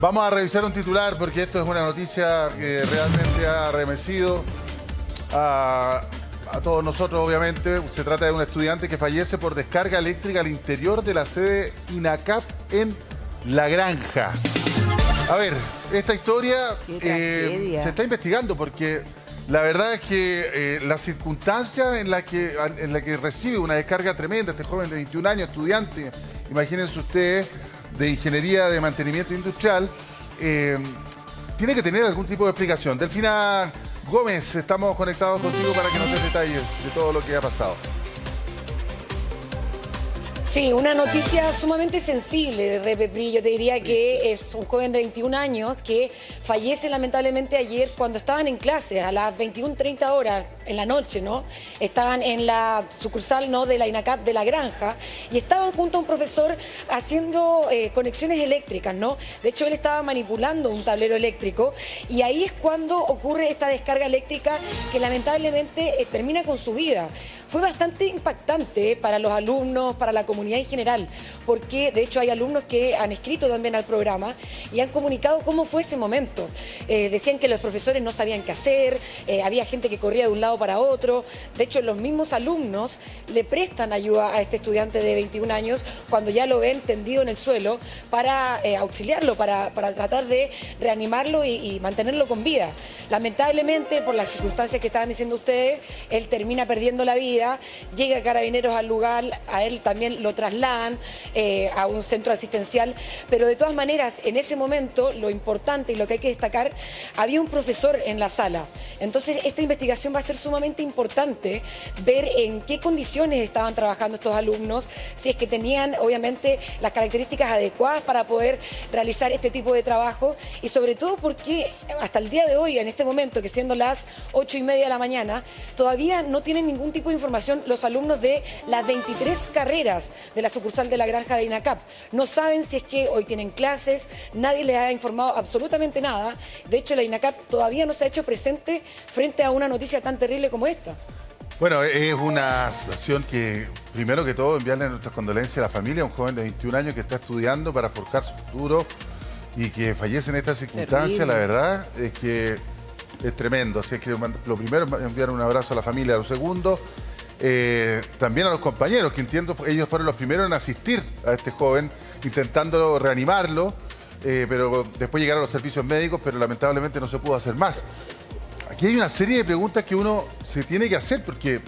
Vamos a revisar un titular porque esto es una noticia que realmente ha arremetido a todos nosotros, obviamente. Se trata de un estudiante que fallece por descarga eléctrica al interior de la sede INACAP en La Granja. A ver, esta historia se está investigando porque la verdad es que las circunstancias en la que recibe una descarga tremenda este joven de 21 años, estudiante, imagínense ustedes, de Ingeniería de Mantenimiento Industrial, tiene que tener algún tipo de explicación. Delfina Gómez, estamos conectados contigo para que nos des detalles de todo lo que ha pasado. Sí, una noticia sumamente sensible, Repepri. Yo te diría que es un joven de 21 años que fallece lamentablemente ayer cuando estaban en clase a las 21:30 horas en la noche, ¿no? Estaban en la sucursal, ¿no?, de la INACAP de La Granja y estaban junto a un profesor haciendo conexiones eléctricas, ¿no? De hecho, él estaba manipulando un tablero eléctrico y ahí es cuando ocurre esta descarga eléctrica que lamentablemente termina con su vida. Fue bastante impactante para los alumnos, para la comunidad en general, porque de hecho hay alumnos que han escrito también al programa y han comunicado cómo fue ese momento. Decían que los profesores no sabían qué hacer, había gente que corría de un lado para otro. De hecho, los mismos alumnos le prestan ayuda a este estudiante de 21 años cuando ya lo ven tendido en el suelo para auxiliarlo, para tratar de reanimarlo y mantenerlo con vida. Lamentablemente, por las circunstancias que estaban diciendo ustedes, él termina perdiendo la vida. Llega Carabineros al lugar, a él también lo trasladan a un centro asistencial, pero de todas maneras, en ese momento, lo importante y lo que hay que destacar, había un profesor en la sala. Entonces, esta investigación va a ser sumamente importante, ver en qué condiciones estaban trabajando estos alumnos, si es que tenían, obviamente, las características adecuadas para poder realizar este tipo de trabajo y sobre todo porque hasta el día de hoy, en este momento, que siendo las 8:30 de la mañana, todavía no tienen ningún tipo de información los alumnos de las 23 carreras de la sucursal de La Granja de INACAP. No saben si es que hoy tienen clases, nadie les ha informado absolutamente nada. De hecho, la INACAP todavía no se ha hecho presente frente a una noticia tan terrible como esta. Bueno, es una situación que, primero que todo, enviarle nuestras condolencias a la familia, a un joven de 21 años que está estudiando para forjar su futuro y que fallece en estas circunstancias. Terrible. La verdad es que es tremendo. Así es que lo primero es enviar un abrazo a la familia. Lo segundo, también a los compañeros, que entiendo ellos fueron los primeros en asistir a este joven, intentando reanimarlo, pero después llegaron los servicios médicos, pero lamentablemente no se pudo hacer más. Aquí hay una serie de preguntas que uno se tiene que hacer, porque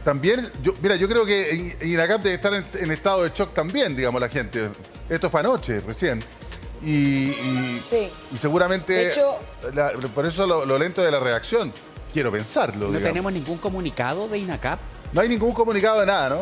también, yo creo que INACAP debe estar en estado de shock también, digamos, la gente. Esto fue anoche, recién. Sí. Y seguramente, de hecho, por eso lo lento de la reacción. Quiero pensarlo. ¿No tenemos ningún comunicado de INACAP? No hay ningún comunicado de nada, ¿no?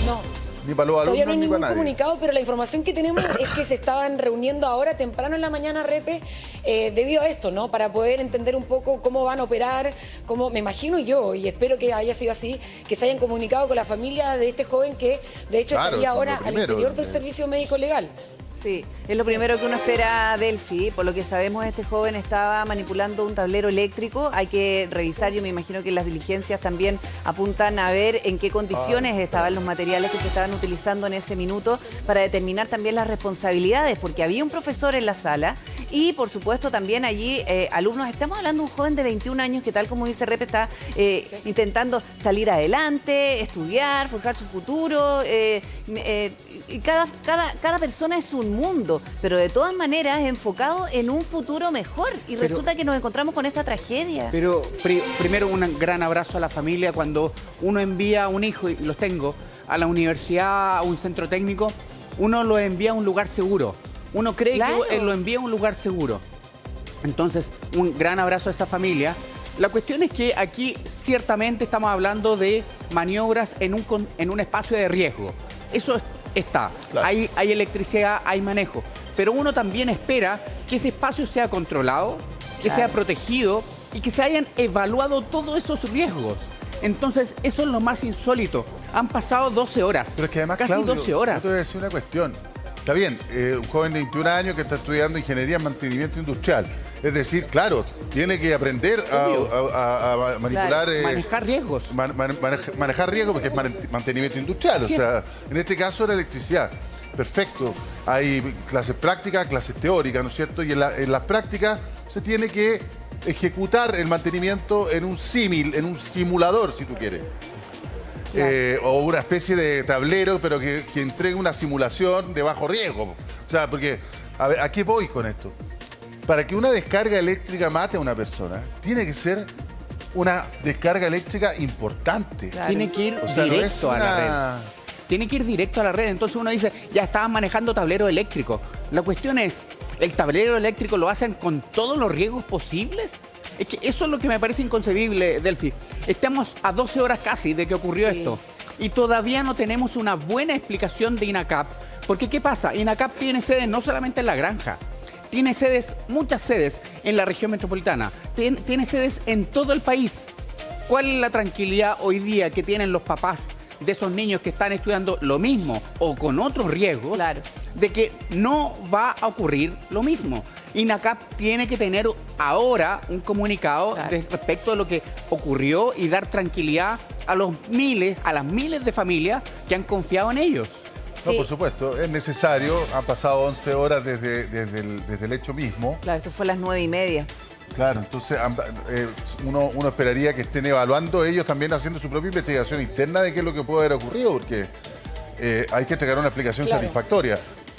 No. Ni para los alumnos, todavía no hay ni ningún para nadie. Comunicado, pero la información que tenemos es que se estaban reuniendo ahora temprano en la mañana, Repe, debido a esto, ¿no? Para poder entender un poco cómo van a operar, cómo, me imagino yo, y espero que haya sido así, que se hayan comunicado con la familia de este joven que, de hecho, estaría ahora al interior del servicio médico legal. Sí, es lo primero que uno espera, Delphi. Por lo que sabemos, este joven estaba manipulando un tablero eléctrico. Hay que revisar, yo me imagino que las diligencias también apuntan a ver en qué condiciones estaban los materiales que se estaban utilizando en ese minuto para determinar también las responsabilidades, porque había un profesor en la sala y, por supuesto, también allí alumnos. Estamos hablando de un joven de 21 años que, tal como dice Repe, está intentando salir adelante, estudiar, forjar su futuro. Y cada persona es un mundo, pero de todas maneras enfocado en un futuro mejor. Y resulta que nos encontramos con esta tragedia. Pero primero un gran abrazo a la familia. Cuando uno envía a un hijo, y los tengo, a la universidad, a un centro técnico, uno lo envía a un lugar seguro. Uno cree que lo envía a un lugar seguro. Entonces, un gran abrazo a esa familia. La cuestión es que aquí ciertamente estamos hablando de maniobras en un espacio de riesgo. Eso está. Claro. Hay electricidad, hay manejo. Pero uno también espera que ese espacio sea controlado, que sea protegido y que se hayan evaluado todos esos riesgos. Entonces, eso es lo más insólito. Han pasado 12 horas. Pero es que además, casi Claudio, 12 horas. Yo te voy a decir una cuestión. Está bien, un joven de 21 años que está estudiando Ingeniería en Mantenimiento Industrial. Es decir, claro, tiene que aprender a manipular... manejar riesgos. Manejar riesgos porque es mantenimiento industrial. O sea, en este caso era electricidad. perfecto. Hay clases prácticas, clases teóricas, ¿no es cierto? Y en las prácticas se tiene que ejecutar el mantenimiento en un símil, en un simulador, si tú quieres. O una especie de tablero, pero que entregue una simulación de bajo riesgo. O sea, porque, a ver, ¿a qué voy con esto? Para que una descarga eléctrica mate a una persona, tiene que ser una descarga eléctrica importante. Claro. Tiene que ir directo a la red. Tiene que ir directo a la red. Entonces uno dice, ya estaban manejando tablero eléctrico. La cuestión es, ¿el tablero eléctrico lo hacen con todos los riesgos posibles? Es que eso es lo que me parece inconcebible, Delphi. Estamos a 12 horas casi de que ocurrió esto. Y todavía no tenemos una buena explicación de INACAP. Porque, ¿qué pasa? INACAP tiene sedes no solamente en La Granja. Tiene sedes, muchas sedes en la región metropolitana. Tiene sedes en todo el país. ¿Cuál es la tranquilidad hoy día que tienen los papás de esos niños que están estudiando lo mismo o con otros riesgos? Claro. De que no va a ocurrir lo mismo. INACAP tiene que tener ahora un comunicado respecto a lo que ocurrió y dar tranquilidad a las miles de familias que han confiado en ellos. No, por supuesto, es necesario. Han pasado 11 horas desde el hecho mismo. Claro, esto fue a las 9:30. Claro, entonces uno esperaría que estén evaluando ellos también haciendo su propia investigación interna de qué es lo que puede haber ocurrido, porque hay que entregar una explicación satisfactoria.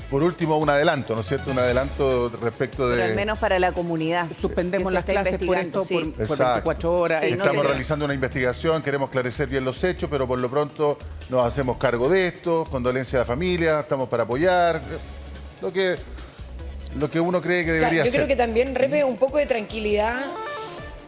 Por último, un adelanto, ¿no es cierto? Un adelanto respecto de... Pero al menos para la comunidad. Suspendemos las clases por esto, por Exacto. 24 horas. Sí, Estamos realizando una investigación, queremos esclarecer bien los hechos, pero por lo pronto nos hacemos cargo de esto, condolencia a la familia, estamos para apoyar, lo que uno cree que debería Yo ser. creo que también repe un poco de tranquilidad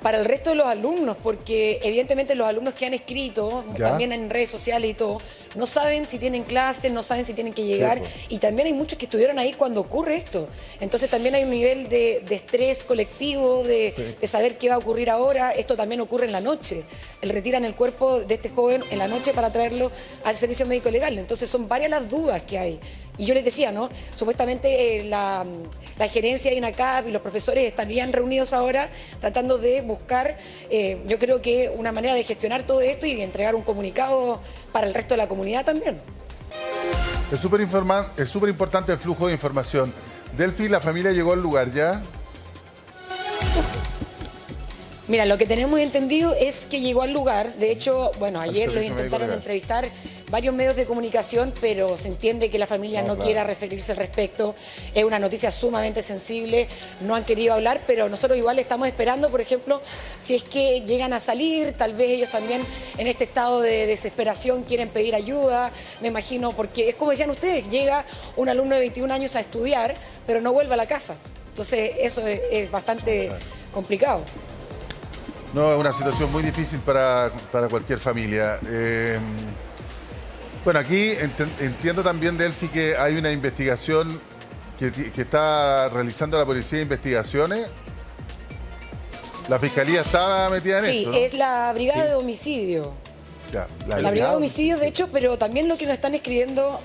para el resto de los alumnos, porque evidentemente los alumnos que han escrito, también en redes sociales y todo, no saben si tienen clases, no saben si tienen que llegar, y también hay muchos que estuvieron ahí cuando ocurre esto. Entonces también hay un nivel de estrés colectivo, de saber qué va a ocurrir ahora. Esto también ocurre en la noche. Retiran el cuerpo de este joven en la noche para traerlo al servicio médico legal. Entonces son varias las dudas que hay. Y yo les decía, ¿no? Supuestamente la gerencia de INACAP y los profesores estarían reunidos ahora tratando de buscar, yo creo que una manera de gestionar todo esto y de entregar un comunicado para el resto de la comunidad también. Es súper importante el flujo de información. Delphi, la familia llegó al lugar ya. Mira, lo que tenemos entendido es que llegó al lugar. De hecho, bueno, ayer los intentaron entrevistar varios medios de comunicación, pero se entiende que la familia no quiera referirse al respecto. Es una noticia sumamente sensible, no han querido hablar, pero nosotros igual estamos esperando, por ejemplo, si es que llegan a salir, tal vez ellos también en este estado de desesperación quieren pedir ayuda, me imagino, porque es como decían ustedes, llega un alumno de 21 años a estudiar, pero no vuelve a la casa. Entonces eso es bastante complicado. No, es una situación muy difícil para cualquier familia. Bueno, aquí entiendo también, Delphi, que hay una investigación que está realizando la Policía de Investigaciones. La Fiscalía estaba metida en esto, ¿no? Sí, es la Brigada de Homicidio. Ya, La Brigada de Homicidio, de hecho, pero también lo que nos están escribiendo,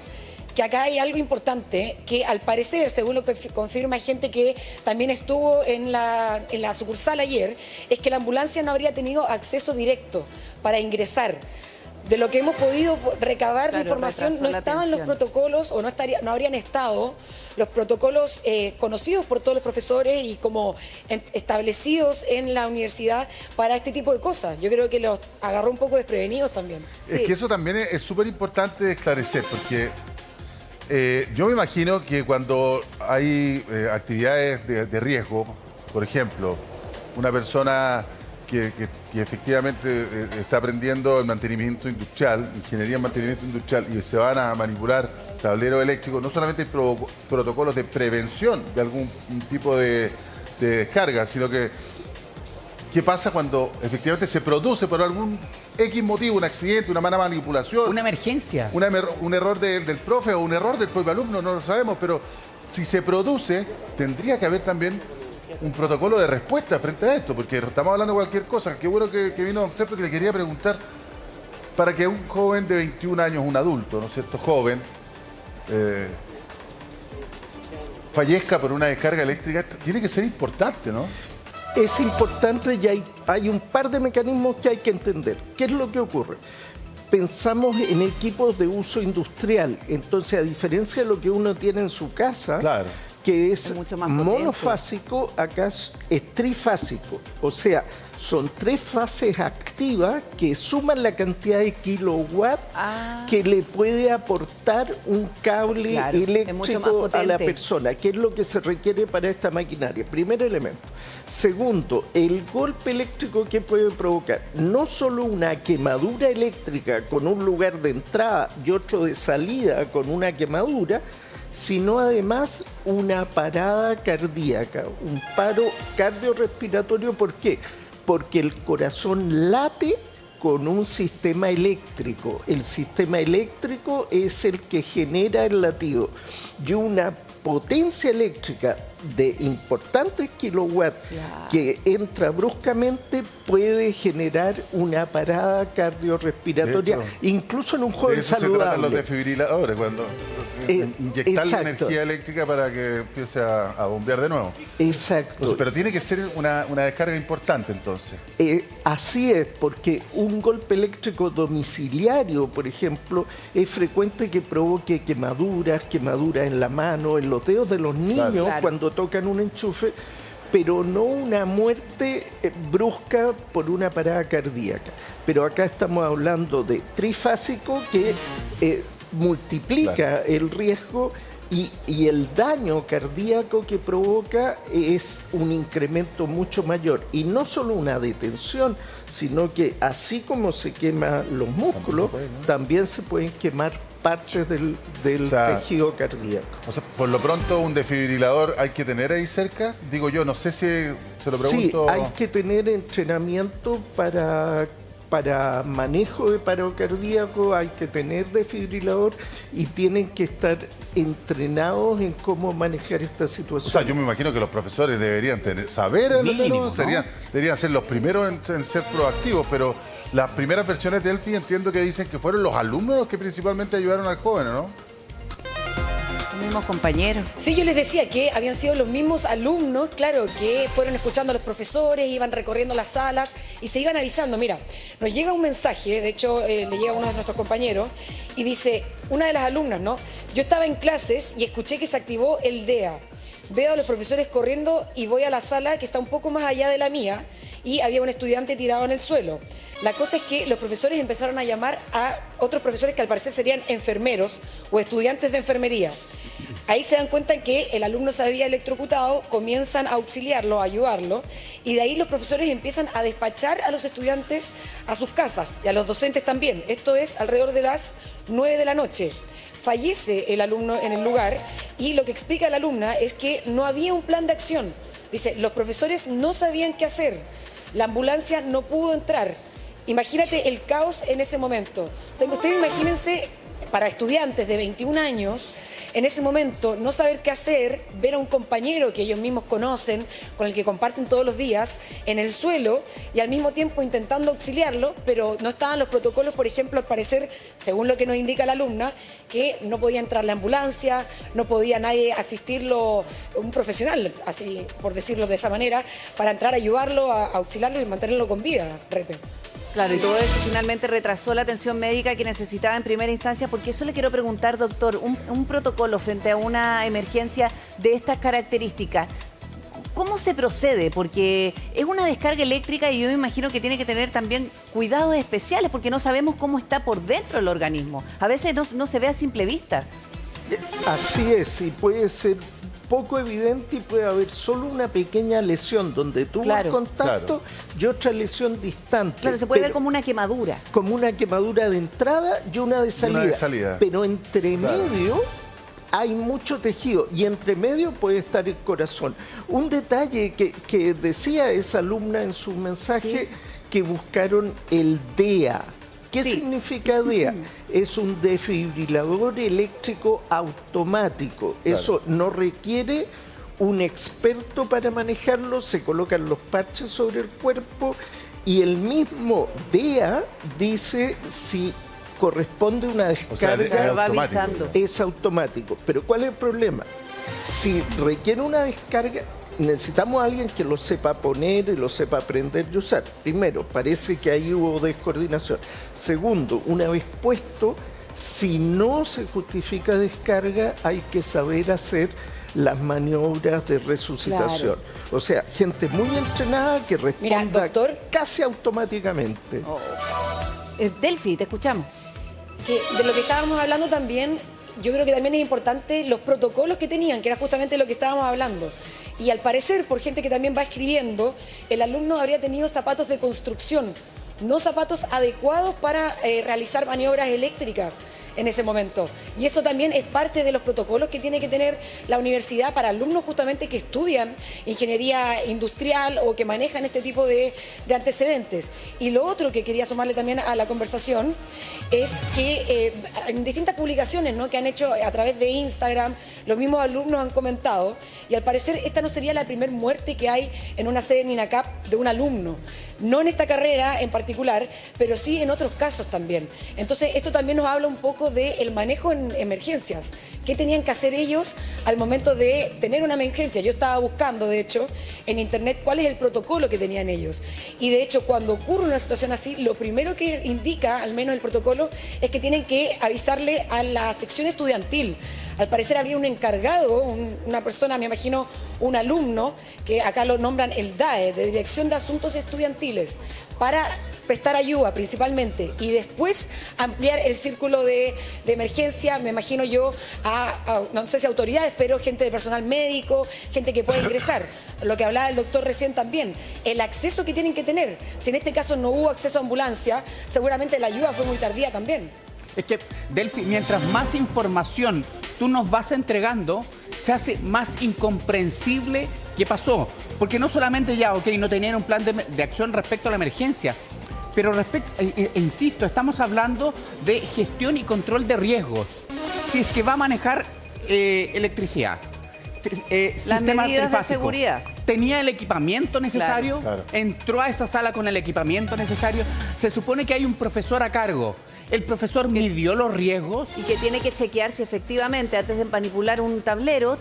que acá hay algo importante, que al parecer, según lo que confirma gente que también estuvo en la sucursal ayer, es que la ambulancia no habría tenido acceso directo para ingresar. De lo que hemos podido recabar de información, no estaban los protocolos o no habrían estado los protocolos conocidos por todos los profesores y como establecidos en la universidad para este tipo de cosas. Yo creo que los agarró un poco desprevenidos también. Es que eso también es súper importante de esclarecer, porque yo me imagino que cuando hay actividades de riesgo, por ejemplo, una persona que efectivamente está aprendiendo el mantenimiento industrial, ingeniería en mantenimiento industrial, y se van a manipular tableros eléctricos, no solamente hay protocolos de prevención de algún tipo de descarga, sino que ¿qué pasa cuando efectivamente se produce por algún X motivo, un accidente, una mala manipulación? Una emergencia. Un error del profe o un error del propio alumno, no lo sabemos, pero si se produce, tendría que haber también un protocolo de respuesta frente a esto, porque estamos hablando de cualquier cosa. Qué bueno que vino usted, porque le quería preguntar, para que un joven de 21 años, un adulto, ¿no es cierto?, joven, fallezca por una descarga eléctrica, tiene que ser importante, ¿no? Es importante y hay un par de mecanismos que hay que entender. ¿Qué es lo que ocurre? pensamos en equipos de uso industrial. Entonces, a diferencia de lo que uno tiene en su casa, Claro. que es mucho más potente. monofásico, acá es trifásico. O sea, son 3 fases activas que suman la cantidad de kilowatts que le puede aportar un cable Claro, es mucho más eléctrico a la potente. persona, que es lo que se requiere para esta maquinaria. Primer elemento. Segundo, el golpe eléctrico que puede provocar no solo una quemadura eléctrica con un lugar de entrada y otro de salida con una quemadura, sino además una parada cardíaca, un paro cardiorrespiratorio. ¿Por qué? Porque el corazón late con un sistema eléctrico. El sistema eléctrico es el que genera el latido. Y una potencia eléctrica de importantes kilowatts que entra bruscamente puede generar una parada cardiorrespiratoria, De hecho, incluso en un De joven eso se tratan los saludable. desfibriladores, cuando inyectar la exacto. energía eléctrica para que empiece a bombear de nuevo. Exacto. Entonces, pero tiene que ser una descarga importante entonces. Así es, porque un golpe eléctrico domiciliario, por ejemplo, es frecuente que provoque quemaduras en la mano, en los dedos de los niños Claro. cuando tocan un enchufe, pero no una muerte brusca por una parada cardíaca. Pero acá estamos hablando de trifásico que multiplica el riesgo y el daño cardíaco que provoca es un incremento mucho mayor. Y no solo una detención, sino que así como se queman los músculos, también se pueden quemar partes del O sea, tejido cardíaco. O sea, por lo pronto un desfibrilador hay que tener ahí cerca. Digo yo, no sé si se lo pregunto. Sí, hay que tener entrenamiento para manejo de paro cardíaco, hay que tener desfibrilador y tienen que estar entrenados en cómo manejar esta O situación. sea, yo me imagino que los profesores deberían saber, al Mínimo, menos, ¿no? deberían ser los primeros en ser proactivos, pero las primeras versiones de Delphi entiendo que dicen que fueron los alumnos los que principalmente ayudaron al joven, ¿no? Los mismos compañeros. Sí, yo les decía que habían sido los mismos alumnos, claro, que fueron escuchando a los profesores, iban recorriendo las salas y se iban avisando. Mira, nos llega un mensaje, de hecho le llega a uno de nuestros compañeros y dice, una de las alumnas, ¿no? Yo estaba en clases y escuché que se activó el DEA. Veo a los profesores corriendo y voy a la sala que está un poco más allá de la mía y había un estudiante tirado en el suelo. La cosa es que los profesores empezaron a llamar a otros profesores que al parecer serían enfermeros o estudiantes de enfermería. Ahí se dan cuenta que el alumno se había electrocutado, comienzan a auxiliarlo, a ayudarlo, y de ahí los profesores empiezan a despachar a los estudiantes a sus casas y a los docentes también. Esto es alrededor de las 9 de la noche. Fallece el alumno en el lugar y lo que explica la alumna es que no había un plan de acción. Dice, los profesores no sabían qué hacer, la ambulancia no pudo entrar. Imagínate el caos en ese momento. O sea, ustedes imagínense, para estudiantes de 21 años, en ese momento no saber qué hacer, ver a un compañero que ellos mismos conocen, con el que comparten todos los días, en el suelo y al mismo tiempo intentando auxiliarlo, pero no estaban los protocolos, por ejemplo, al parecer, según lo que nos indica la alumna, que no podía entrar la ambulancia, no podía nadie asistirlo, un profesional, así por decirlo de esa manera, para entrar a ayudarlo, a auxiliarlo y mantenerlo con vida, Repe. Claro, y todo eso finalmente retrasó la atención médica que necesitaba en primera instancia, porque eso le quiero preguntar, doctor, un protocolo frente a una emergencia de estas características, ¿cómo se procede? Porque es una descarga eléctrica y yo me imagino que tiene que tener también cuidados especiales, porque no sabemos cómo está por dentro el organismo. A veces no se ve a simple vista. Así es, y puede ser poco evidente y puede haber solo una pequeña lesión donde tuvo Claro. contacto y otra lesión distante. Claro, se puede ver Pero como una quemadura. como una quemadura de entrada y una de salida. de salida. Pero entre Claro. medio hay mucho tejido y entre medio puede estar el corazón. Un detalle que decía esa alumna en su mensaje, que buscaron el DEA. ¿Qué Sí. significa DEA? Es un desfibrilador eléctrico automático. Claro. Eso no requiere un experto para manejarlo, se colocan los parches sobre el cuerpo y el mismo DEA dice si corresponde una O sea, descarga. Claro, va automático. avisando. Es automático. Pero ¿cuál es el problema? Si requiere una descarga, necesitamos a alguien que lo sepa poner y lo sepa aprender y usar. Primero, parece que ahí hubo descoordinación. Segundo, una vez puesto, si no se justifica descarga, hay que saber hacer las maniobras de resucitación. Claro. O sea, gente muy entrenada que responda Mira, doctor, casi automáticamente. Delphi, te escuchamos. que de lo que estábamos hablando también, yo creo que también es importante los protocolos que tenían, que era justamente lo que estábamos hablando. Y al parecer, por gente que también va escribiendo, el alumno habría tenido zapatos de construcción, no zapatos adecuados para realizar maniobras eléctricas en ese momento. Y eso también es parte de los protocolos que tiene que tener la universidad para alumnos justamente que estudian ingeniería industrial o que manejan este tipo de antecedentes. Y lo otro que quería sumarle también a la conversación es que en distintas publicaciones, ¿no?, que han hecho a través de Instagram, los mismos alumnos han comentado, y al parecer esta no sería la primera muerte que hay en una sede en INACAP de un alumno. No en esta carrera en particular, pero sí en otros casos también. Entonces, esto también nos habla un poco del manejo en emergencias. ¿Qué tenían que hacer ellos al momento de tener una emergencia? Yo estaba buscando, de hecho, en internet cuál es el protocolo que tenían ellos. Y de hecho, cuando ocurre una situación así, lo primero que indica, al menos el protocolo, es que tienen que avisarle a la sección estudiantil. Al parecer habría un encargado, una persona, me imagino un alumno, que acá lo nombran el DAE, de Dirección de Asuntos Estudiantiles, para prestar ayuda principalmente y después ampliar el círculo de emergencia, me imagino yo, no sé si autoridades, pero gente de personal médico, gente que pueda ingresar. Lo que hablaba el doctor recién también, el acceso que tienen que tener. Si en este caso no hubo acceso a ambulancia, seguramente la ayuda fue muy tardía también. Es que, Delphi, mientras más información tú nos vas entregando, se hace más incomprensible qué pasó. Porque no solamente ya, ok, no tenían un plan de acción respecto a la emergencia, pero insisto, estamos hablando de gestión y control de riesgos. Si es que va a manejar electricidad, las medidas de seguridad. ¿Tenía el equipamiento necesario? Claro. ¿Entró a esa sala con el equipamiento necesario? Se supone que hay un profesor a cargo. ¿El profesor midió los riesgos? Y que tiene que chequear si efectivamente, antes de manipular un tablero,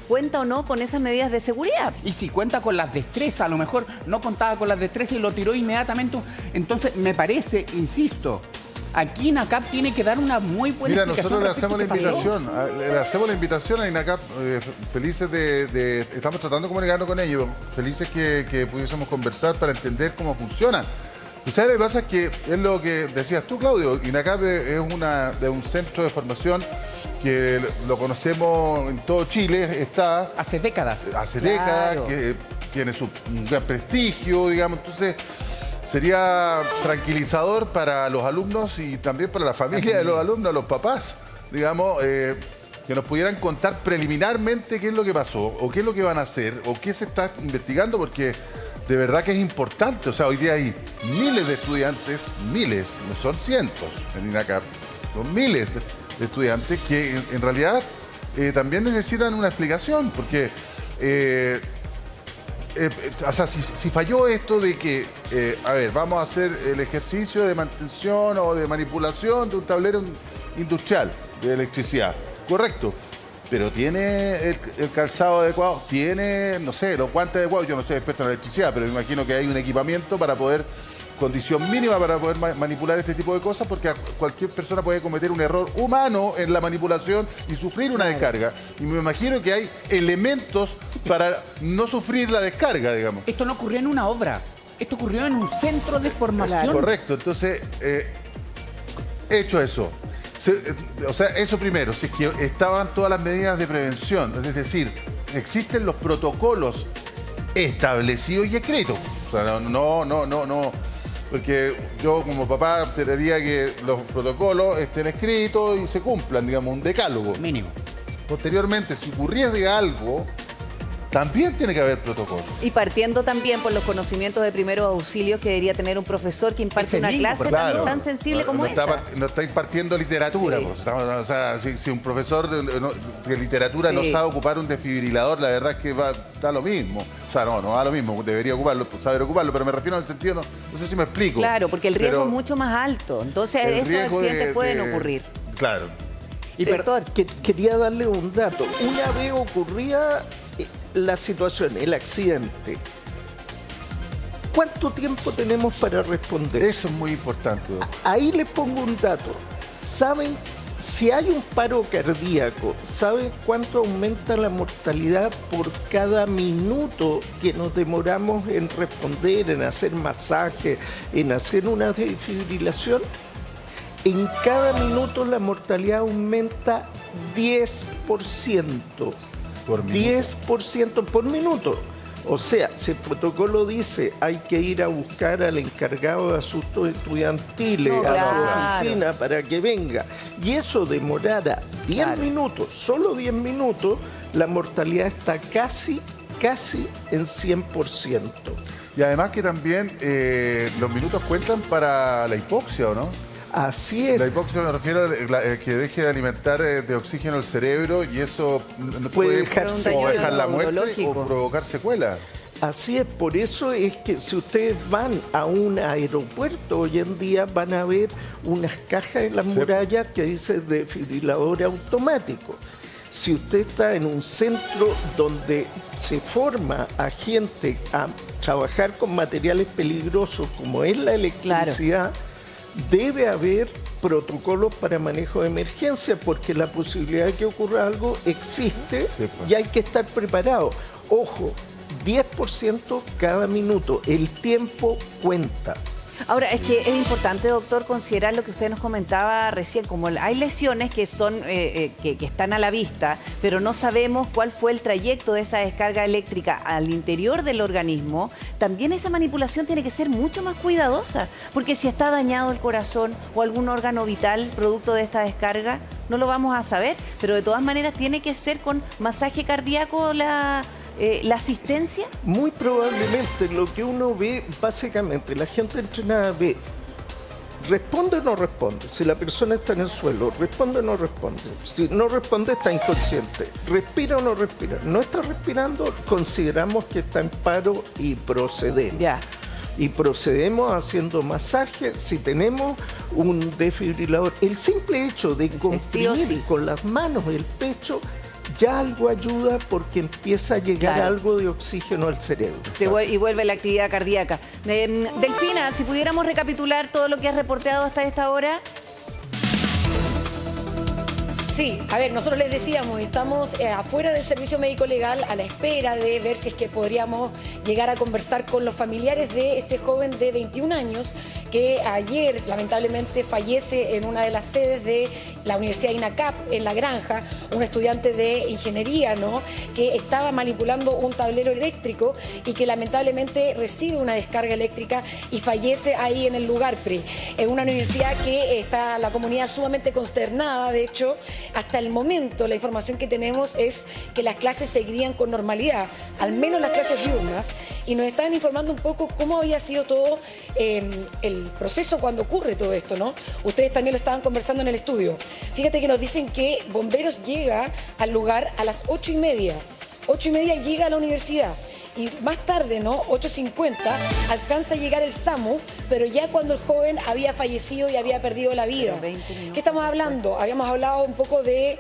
cuenta o no con esas medidas de seguridad. Y si cuenta con las destrezas, a lo mejor no contaba con las destrezas y lo tiró inmediatamente. Entonces, me parece, insisto, aquí INACAP tiene que dar una muy buena explicación. Mira, nosotros le hacemos la invitación a INACAP, felices estamos tratando de comunicarnos con ellos, felices que pudiésemos conversar para entender cómo funciona. ¿Sabes lo que pasa? Es que es lo que decías tú, Claudio. INACAP es de un centro de formación que lo conocemos en todo Chile, está... Hace décadas. Hace décadas, que tiene un gran prestigio, digamos. Entonces, sería tranquilizador para los alumnos y también para la familia de los alumnos, los papás, digamos, que nos pudieran contar preliminarmente qué es lo que pasó, o qué es lo que van a hacer, o qué se está investigando, porque... De verdad que es importante, o sea, hoy día hay miles de estudiantes, miles, no son cientos en INACAP, son miles de estudiantes que en realidad también necesitan una explicación, porque, o sea, si falló esto de que, a ver, vamos a hacer el ejercicio de mantención o de manipulación de un tablero industrial de electricidad, correcto. Pero tiene el calzado adecuado, tiene, no sé, los guantes adecuados. Yo no soy experto en electricidad, pero me imagino que hay un equipamiento para poder, condición mínima para poder manipular este tipo de cosas, porque cualquier persona puede cometer un error humano en la manipulación y sufrir una descarga. Y me imagino que hay elementos para no sufrir la descarga, digamos. Esto no ocurrió en una obra, esto ocurrió en un centro de formación. Correcto, entonces, hecho eso. O sea, eso primero, si es que estaban todas las medidas de prevención, es decir, existen los protocolos establecidos y escritos. O sea, no, porque yo como papá esperaría que los protocolos estén escritos y se cumplan, digamos, un decálogo. Mínimo. Posteriormente, si ocurriese algo, también tiene que haber protocolo. Y partiendo también por los conocimientos de primeros auxilios que debería tener un profesor que imparte una clase tan sensible como esa. No está impartiendo literatura. Sí. Pues, o sea, si un profesor de literatura no sabe ocupar un desfibrilador, la verdad es que da lo mismo. O sea, no da lo mismo, debería saber ocuparlo, pero me refiero en el sentido, no sé si me explico. Claro, porque el riesgo es mucho más alto, entonces esos accidentes pueden ocurrir. Claro. Doctor. Quería darle un dato. Una vez ocurría la situación, el accidente. ¿Cuánto tiempo tenemos para responder? Eso es muy importante, doctor. Ahí les pongo un dato. ¿Saben? Si hay un paro cardíaco, ¿saben cuánto aumenta la mortalidad por cada minuto que nos demoramos en responder, en hacer masaje, en hacer una desfibrilación? En cada minuto la mortalidad aumenta 10%. Por minuto. 10% por minuto. O sea, si el protocolo dice hay que ir a buscar al encargado de asuntos estudiantiles, No, a claro. la oficina para que venga, y eso demorara 10 minutos, solo 10 minutos, la mortalidad está casi en 100%. Y además que también los minutos cuentan para la hipoxia, ¿o no? Así es. La hipoxia me refiero a que deje de alimentar de oxígeno el cerebro y eso puede dejar o dejar la muerte neurológico. o provocar secuelas. Así es, por eso es que si ustedes van a un aeropuerto hoy en día van a ver unas cajas en las murallas que dice desfibrilador automático. Si usted está en un centro donde se forma a gente a trabajar con materiales peligrosos como es la electricidad, debe haber protocolos para manejo de emergencia porque la posibilidad de que ocurra algo existe y hay que estar preparado. Ojo, 10% cada minuto, el tiempo cuenta. Ahora, es que es importante, doctor, considerar lo que usted nos comentaba recién, como hay lesiones que son que están a la vista, pero no sabemos cuál fue el trayecto de esa descarga eléctrica al interior del organismo. También esa manipulación tiene que ser mucho más cuidadosa, porque si está dañado el corazón o algún órgano vital producto de esta descarga, no lo vamos a saber, pero de todas maneras tiene que ser con masaje cardíaco la asistencia. Muy probablemente lo que uno ve, básicamente, la gente entrenada ve, responde o no responde. Si la persona está en el suelo, responde o no responde. Si no responde, está inconsciente. Respira o no respira. No está respirando, consideramos que está en paro y procedemos. Ya. Y procedemos haciendo masaje. Si tenemos un desfibrilador, el simple hecho de comprimir con las manos el pecho ya algo ayuda porque empieza a llegar algo de oxígeno al cerebro. Y vuelve la actividad cardíaca. Delfina, si pudiéramos recapitular todo lo que has reporteado hasta esta hora. Sí, a ver, nosotros les decíamos, estamos afuera del servicio médico legal a la espera de ver si es que podríamos llegar a conversar con los familiares de este joven de 21 años que ayer lamentablemente fallece en una de las sedes de la Universidad INACAP en La Granja, un estudiante de ingeniería, ¿no?, que estaba manipulando un tablero eléctrico y que lamentablemente recibe una descarga eléctrica y fallece ahí en el lugar, PRI. Es una universidad que está la comunidad sumamente consternada. De hecho, hasta el momento la información que tenemos es que las clases seguirían con normalidad, al menos las clases diurnas, y nos estaban informando un poco cómo había sido todo el proceso cuando ocurre todo esto, ¿no? Ustedes también lo estaban conversando en el estudio. Fíjate que nos dicen que bomberos llega al lugar a las 8:30. 8:30 llega a la universidad. Y más tarde, ¿no?, 8:50, alcanza a llegar el SAMU, pero ya cuando el joven había fallecido y había perdido la vida. ¿Qué estamos hablando? Habíamos hablado un poco de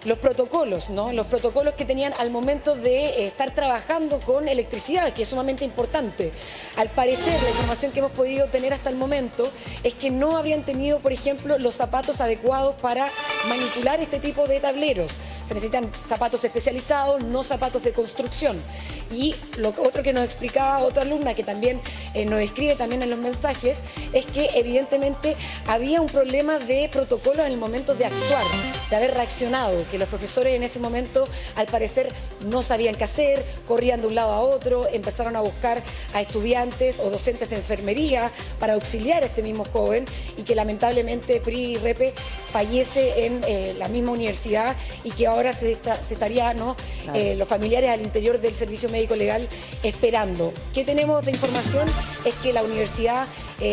los protocolos, ¿no? Los protocolos que tenían al momento de estar trabajando con electricidad, que es sumamente importante. Al parecer, la información que hemos podido tener hasta el momento es que no habrían tenido, por ejemplo, los zapatos adecuados para manipular este tipo de tableros. Se necesitan zapatos especializados, no zapatos de construcción. Y lo otro que nos explicaba otra alumna, que también nos escribe también en los mensajes, es que evidentemente había un problema de protocolo en el momento de actuar, de haber reaccionado, que los profesores en ese momento al parecer no sabían qué hacer, corrían de un lado a otro, empezaron a buscar a estudiantes o docentes de enfermería para auxiliar a este mismo joven y que lamentablemente PRI y REPE fallece en la misma universidad y que ahora se estaría, ¿no?, los familiares al interior del servicio médico legal esperando. ¿Qué tenemos de información? Es que la universidad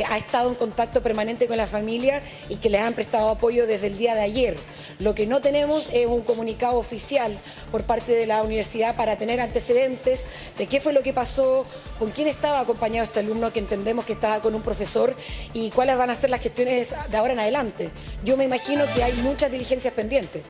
ha estado en contacto permanente con la familia y que les han prestado apoyo desde el día de ayer. Lo que no tenemos es un comunicado oficial por parte de la universidad para tener antecedentes de qué fue lo que pasó, con quién estaba acompañado este alumno, que entendemos que estaba con un profesor, y cuáles van a ser las gestiones de ahora en adelante. Yo me imagino que hay muchas diligencias pendientes.